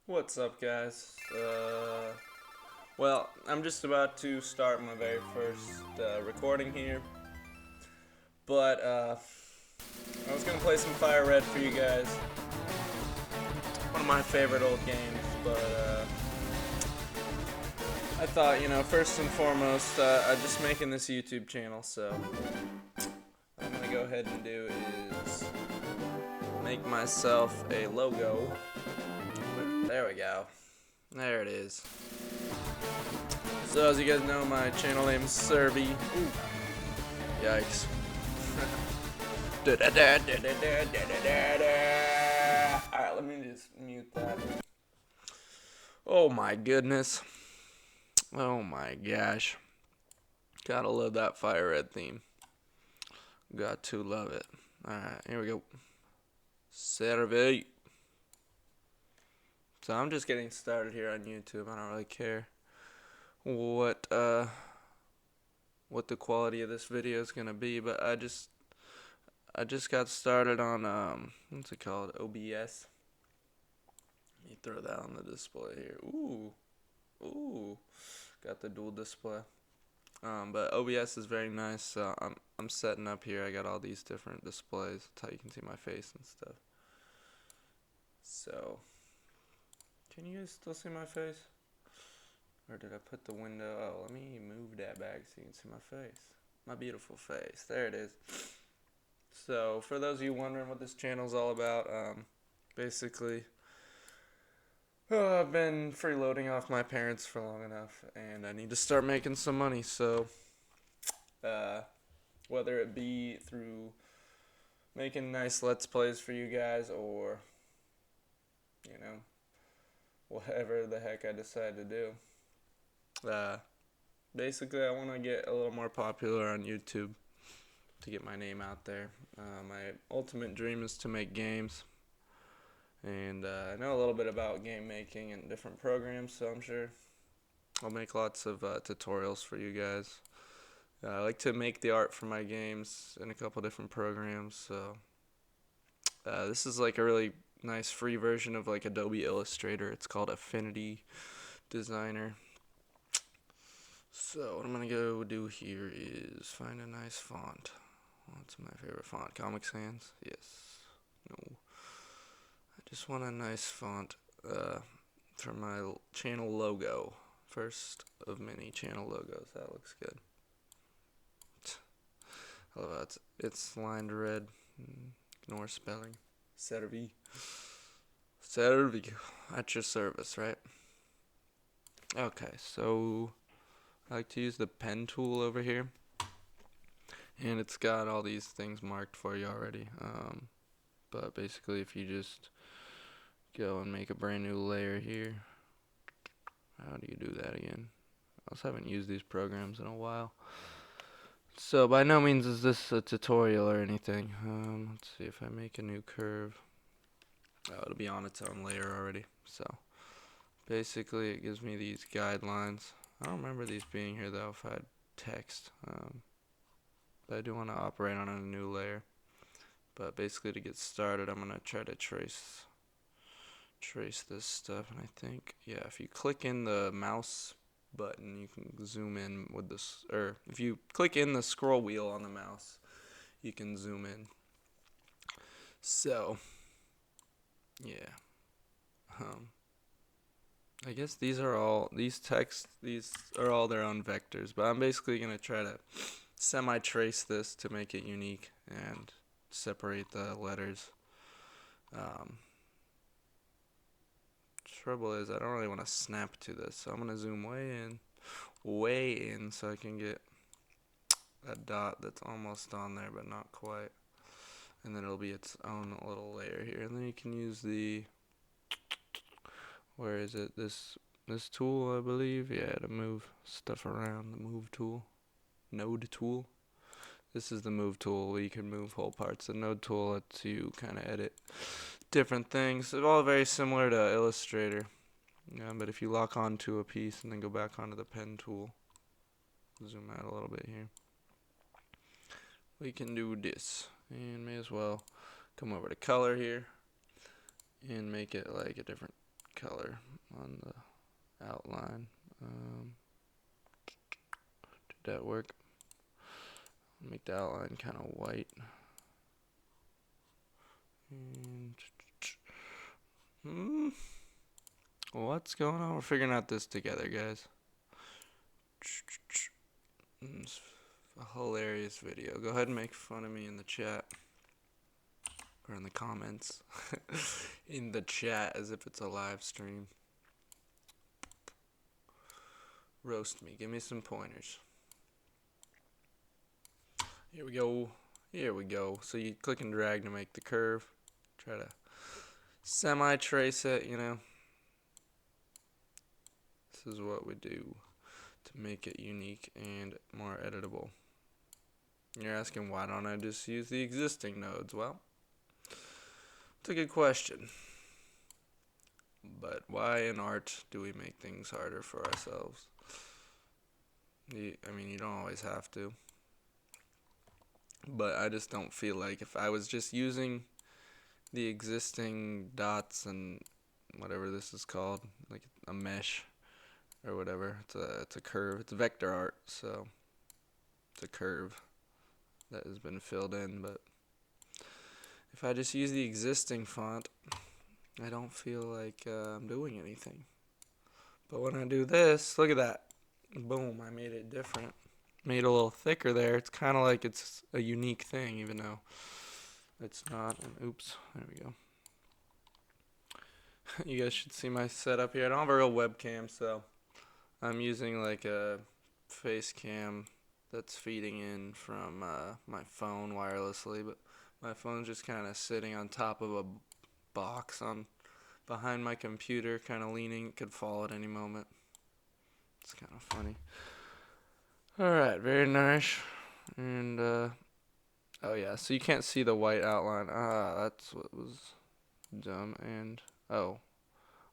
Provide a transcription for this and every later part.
What's up, guys? Well, I'm just about to start my very first recording here, but I was gonna play some Fire Red for you guys. One of my favorite old games, but I thought, first and foremost, I'm just making this YouTube channel, so what I'm gonna go ahead and do is make myself a logo. There we go. There it is. So as you guys know, my channel name is Servi. Yikes. Alright, let me just mute that. Oh my goodness. Oh my gosh. Gotta love that Fire Red theme. Got to love it. Alright, here we go. Servi. So I'm just getting started here on YouTube. I don't really care what the quality of this video is gonna be, but I just got started on what's it called, OBS. Let me throw that on the display here. Ooh, got the dual display. But OBS is very nice. So I'm setting up here. I got all these different displays. That's how you can see my face and stuff. So, can you guys still see my face? Or did I put the window? Oh, let me move that back so you can see my face. My beautiful face. There it is. So, for those of you wondering what this channel is all about, basically, I've been freeloading off my parents for long enough, and I need to start making some money. So, whether it be through making nice Let's Plays for you guys, or, whatever the heck I decide to do. Basically, I want to get a little more popular on YouTube to get my name out there. My ultimate dream is to make games, and I know a little bit about game making and different programs, so I'm sure I'll make lots of tutorials for you guys. I like to make the art for my games in a couple different programs, so this is like a really nice free version of like Adobe Illustrator. It's called Affinity Designer. So what I'm gonna go do here is find a nice font. What's my favorite font? Comic Sans? Yes. No. I just want a nice font for my channel logo. First of many channel logos. That looks good. I love how it's lined red. Ignore spelling. Servi. Servi. At your service, right? Okay, so I like to use the pen tool over here, and it's got all these things marked for you already. But basically, if you just go and make a brand new layer here, how do you do that again? I also haven't used these programs in a while, so by no means is this a tutorial or anything. Let's see if I make a new curve. Oh, it'll be on its own layer already. So basically, it gives me these guidelines. I don't remember these being here though. If I had text, but I do want to operate on a new layer. But basically, to get started, I'm gonna try to trace this stuff, and I think, yeah, if you click in the mouse button, you can zoom in with this, or if you click in the scroll wheel on the mouse, you can zoom in. So, yeah, I guess these are all these are all their own vectors, but I'm basically gonna try to semi-trace this to make it unique and separate the letters. Trouble is, I don't really want to snap to this, so I'm gonna zoom way in, so I can get a dot that's almost on there, but not quite. And then it'll be its own little layer here, and then you can use the, where is it? This tool, I believe. Yeah, to move stuff around. The move tool, node tool. This is the move tool where you can move whole parts. The node tool lets you kind of edit different things. They're all very similar to Illustrator. Yeah, but if you lock onto a piece and then go back onto the pen tool, zoom out a little bit here, we can do this. And may as well come over to color here and make it like a different color on the outline. Did that work? Make the outline kind of white. And what's going on? We're figuring out this together, guys. It's a hilarious video. Go ahead and make fun of me in the chat. Or in the comments. In the chat, as if it's a live stream. Roast me. Give me some pointers. Here we go. Here we go. So you click and drag to make the curve. Try to semi-trace it, you know. This is what we do to make it unique and more editable. You're asking, why don't I just use the existing nodes? Well, it's a good question. But why in art do we make things harder for ourselves? I mean, you don't always have to. But I just don't feel like if I was just using the existing dots and whatever this is called, like a mesh or whatever, it's a curve, it's vector art, so it's a curve that has been filled in. But if I just use the existing font, I don't feel like I'm doing anything. But when I do this, look at that, boom, I made it different. Made a little thicker there. It's kind of like it's a unique thing, even though it's not. And oops, there we go. You guys should see my setup here. I don't have a real webcam, so I'm using like a face cam that's feeding in from my phone wirelessly, but my phone's just kind of sitting on top of a box on behind my computer, kind of leaning. It could fall at any moment. It's kind of funny. Alright, very nice. And, oh yeah, so you can't see the white outline. That's what was dumb. And, oh,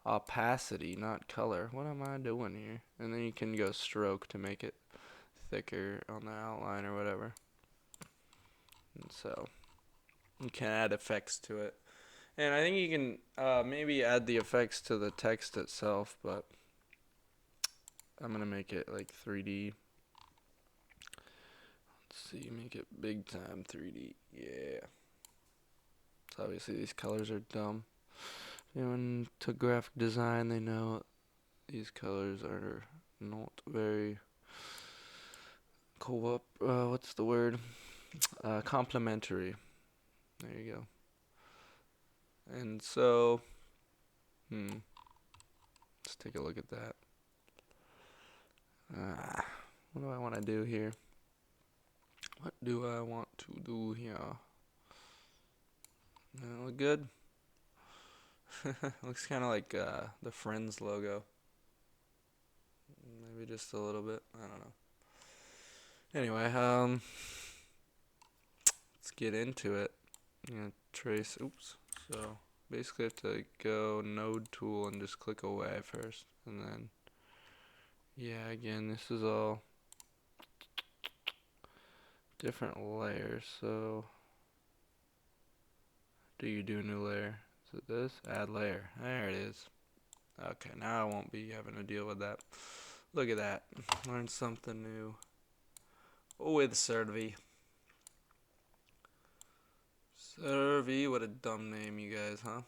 opacity, not color. What am I doing here? And then you can go stroke to make it thicker on the outline or whatever. And so, you can add effects to it. And I think you can maybe add the effects to the text itself, but I'm going to make it like 3D. See, make it big time 3D. Yeah. So obviously these colors are dumb. If anyone took graphic design, they know these colors are not very what's the word? Complementary. There you go. And so, let's take a look at that. What do I want to do here? What do I want to do here? Look good? Looks kind of like the Friends logo. Maybe just a little bit. I don't know. Anyway, let's get into it. I'm gonna trace. Oops. So basically, I have to go node tool and just click away first, and then yeah, again, this is all different layers. So do you do a new layer? Is it this? Add layer. There it is. Okay, now I won't be having to deal with that. Look at that. Learned something new with Servi. Servi, what a dumb name, you guys, huh?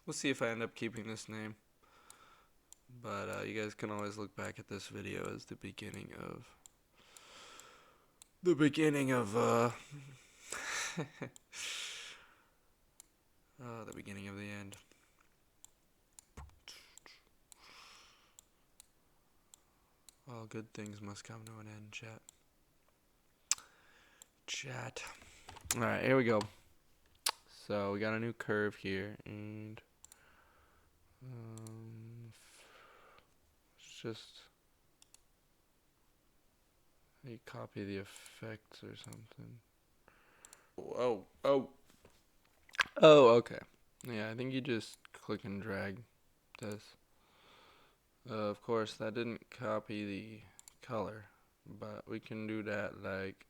We'll see if I end up keeping this name. But you guys can always look back at this video as the beginning of the beginning of the end. All good things must come to an end, chat. Alright, here we go. So we got a new curve here, and it's just you copy the effects or something. Oh, okay. Yeah, I think you just click and drag this. Of course, that didn't copy the color, but we can do that like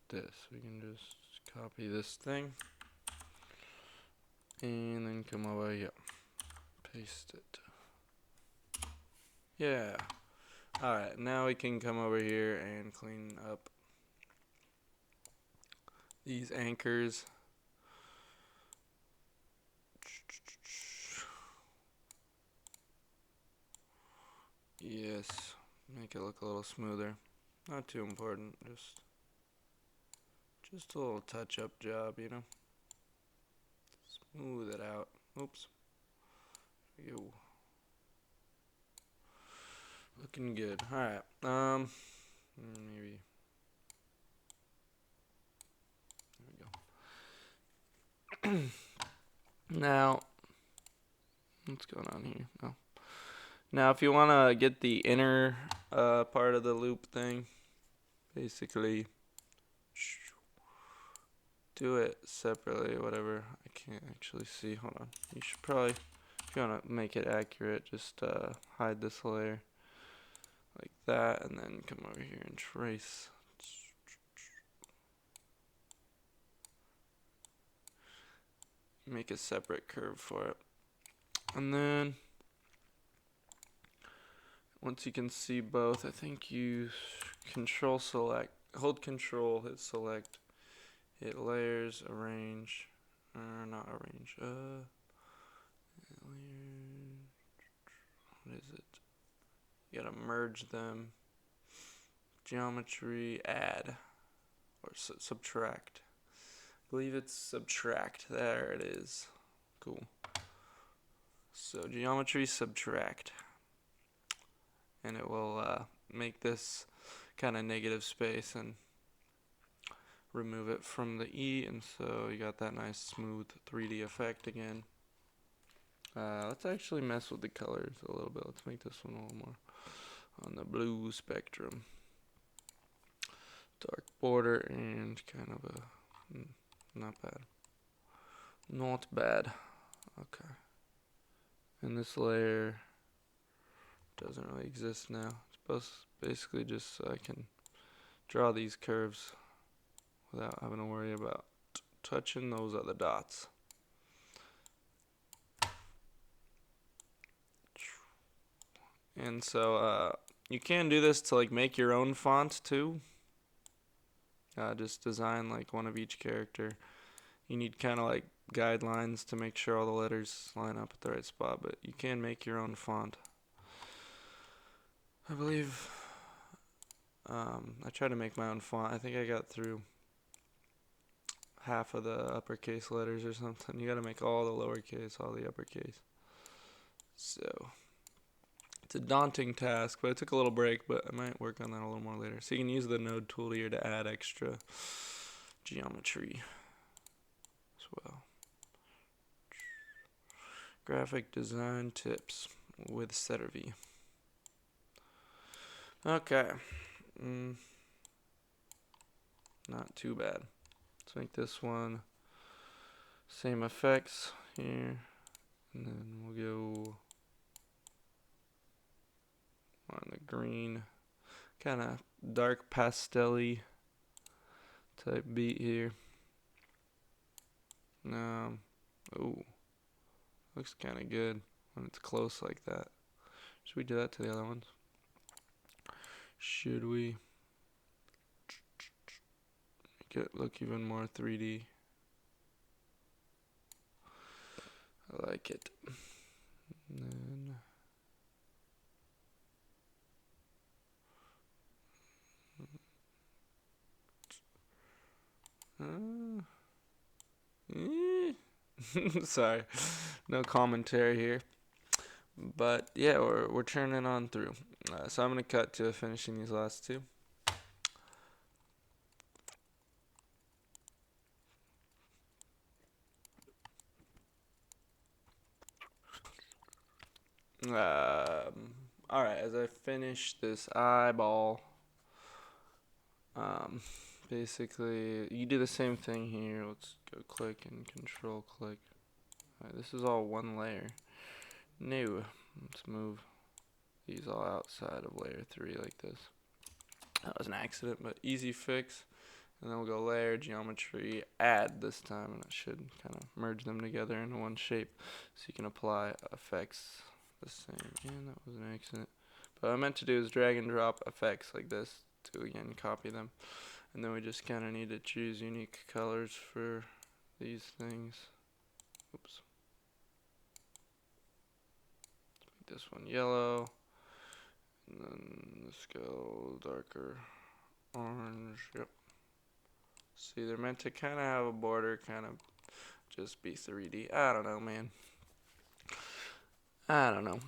this. We can just copy this thing, And then come over here. Paste it. Yeah. Alright, now we can come over here and clean up these anchors. Yes, make it look a little smoother. Not too important, just a little touch-up job, you know. Smooth it out. Oops. Ew. Looking good. Alright. Maybe. There we go. Now, what's going on here? Oh. Now, if you want to get the inner part of the loop thing, basically do it separately, whatever. I can't actually see. Hold on. You should probably, if you want to make it accurate, just hide this layer like that, and then come over here and trace. Make a separate curve for it. And then, once you can see both, I think you control select, hold control, hit select, hit layers, arrange, not arrange, layers, what is it? You gotta merge them, geometry, add, or subtract. I believe it's subtract, there it is, cool. So geometry, subtract, and it will make this kind of negative space and remove it from the E, and so you got that nice smooth 3D effect again. Let's actually mess with the colors a little bit. Let's make this one a little more on the blue spectrum. Dark border and kind of a, not bad. Not bad. Okay. And this layer doesn't really exist now. It's basically just so I can draw these curves without having to worry about touching those other dots. And so you can do this to like make your own font too. Just design like one of each character. You need kind of like guidelines to make sure all the letters line up at the right spot, but you can make your own font. I believe I tried to make my own font. I think I got through half of the uppercase letters or something. You gotta make all the lowercase, all the uppercase. So it's a daunting task, but I took a little break, but I might work on that a little more later. So you can use the node tool here to add extra geometry as well. Graphic design tips with Servi. Okay. Not too bad. Let's make this one same effects here, and then we'll go on the green, kind of dark pastel-y type beat here. Ooh, looks kind of good when it's close like that. Should we do that to the other ones? Should we make it look even more 3D? I like it. And then sorry, no commentary here. But yeah, we're turning on through. So I'm gonna cut to finishing these last two. Alright, as I finish this eyeball, basically you do the same thing here. Let's go click and control click. Alright, this is all one layer. New. Let's move these all outside of layer 3 like this. That was an accident, but easy fix. And then we'll go layer, geometry, add this time, and it should kind of merge them together into one shape. So you can apply effects the same. And that was an accident. But what I meant to do is drag and drop effects like this to again copy them. And then we just kind of need to choose unique colors for these things. Oops. Make this one yellow. And then let's go darker orange. Yep. See, they're meant to kind of have a border, kind of just be 3D. I don't know, man. I don't know.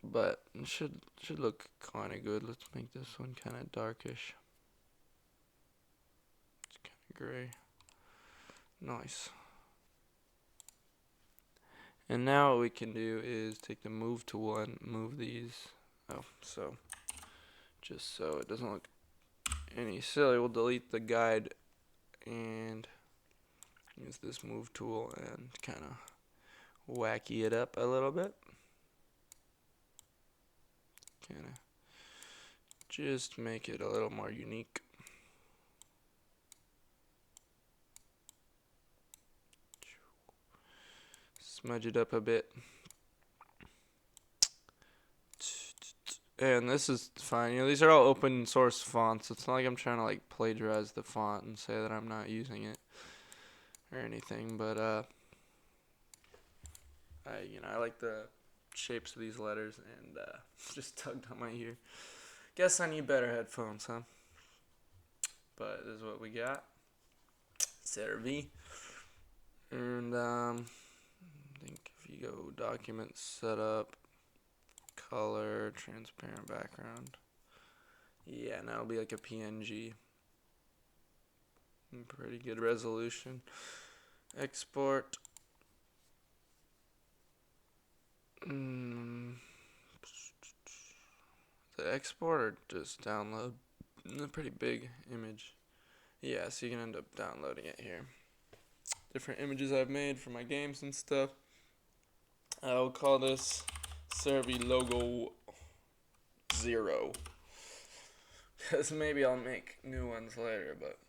But it should look kind of good. Let's make this one kind of darkish. It's kind of gray. Nice. And now what we can do is take the move tool and move these. Oh, so just so it doesn't look any silly, we'll delete the guide and use this move tool and kind of wacky it up a little bit. Kind of just make it a little more unique. Smudge it up a bit. And this is fine. You know, these are all open source fonts. It's not like I'm trying to like plagiarize the font and say that I'm not using it or anything, but I like the shapes of these letters and just tugged on my ear. Guess I need better headphones, huh? But this is what we got. Servi. And I think if you go document setup, color, transparent background. Yeah, now it'll be like a PNG. Pretty good resolution. Export. The export or just download? A pretty big image. Yeah, so you can end up downloading it here. Different images I've made for my games and stuff. I'll call this Servi logo 0. Because maybe I'll make new ones later, but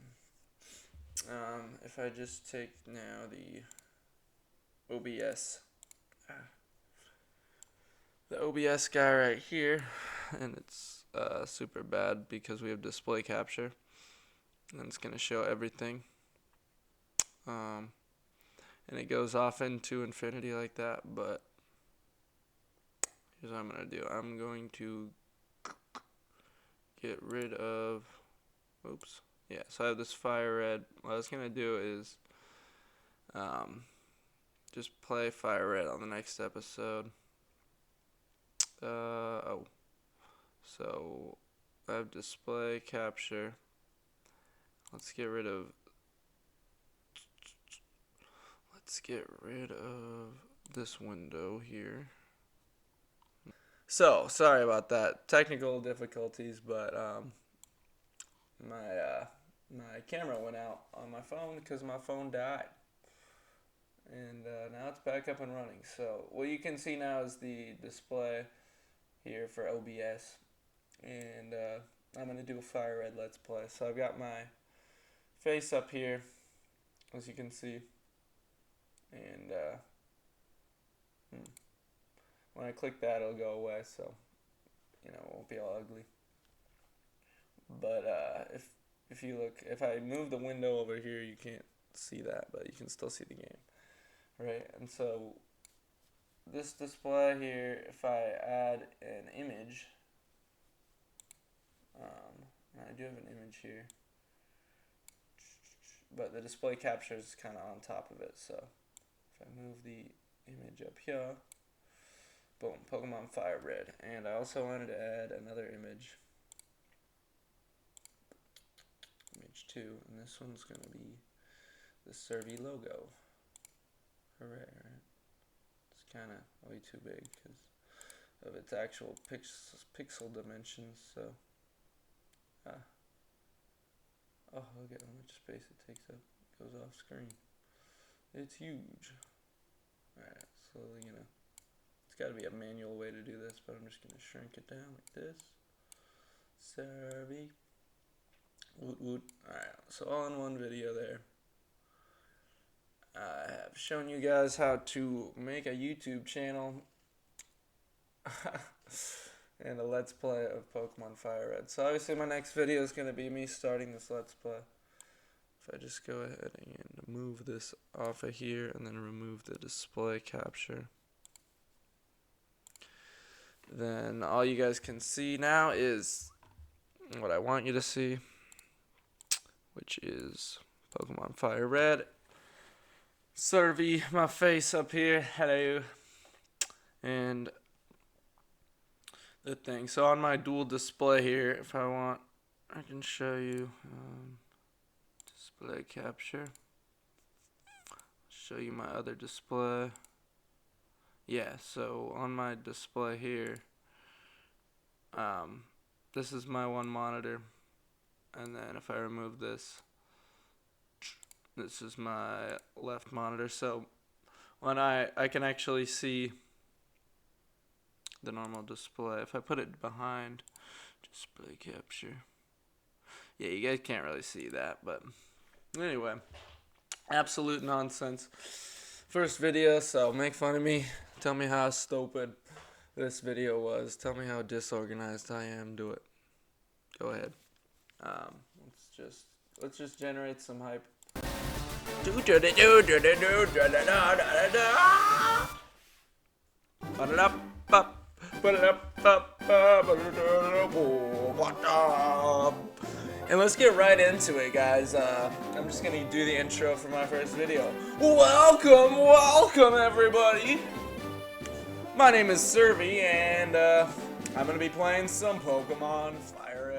if I just take now the OBS, the OBS guy right here, and it's super bad because we have display capture, and it's going to show everything. And it goes off into infinity like that, but here's what I'm going to do. I'm going to get rid of, oops, yeah, so I have this fire red. What I was going to do is just play fire red on the next episode. So I have display capture. Let's get rid of this window here. So sorry about that, technical difficulties, but my camera went out on my phone because my phone died, and now it's back up and running. So what you can see now is the display here for OBS, and I'm gonna do a fire red let's play. So I've got my face up here, as you can see, and when I click that, it'll go away, so it won't be all ugly. But if you look, if I move the window over here, you can't see that, but you can still see the game, right? And so this display here, if I add an image, and I do have an image here, but the display capture is kind of on top of it. So if I move the image up here, boom, Pokemon Fire Red. And I also wanted to add another image, image 2, and this one's going to be the Servi logo. Hooray, right? It's kind of way too big because of its actual pixel dimensions, so oh, look at how much space it takes up. It goes off screen. It's huge. Alright, so it's got to be a manual way to do this, but I'm just going to shrink it down like this. Servi. Woot woot. Alright, so all in one video there. I have shown you guys how to make a YouTube channel and a Let's Play of Pokemon Fire Red. So obviously my next video is going to be me starting this Let's Play. If I just go ahead and move this off of here and then remove the display capture, then all you guys can see now is what I want you to see, which is Pokemon Fire Red. Servi, my face up here, hello, and the thing. So on my dual display here, if I want, I can show you display capture. Show you my other display. Yeah, so on my display here, this is my one monitor, and then if I remove this, this is my left monitor. So when I can actually see the normal display. If I put it behind display capture, yeah, you guys can't really see that, but anyway, absolute nonsense. First video, so make fun of me. Tell me how stupid this video was. Tell me how disorganized I am. Do it. Go ahead. Let's just generate some hype. And let's get right into it, guys. I'm just gonna do the intro for my first video. Welcome everybody. My name is Servi, and I'm gonna be playing some Pokemon Fire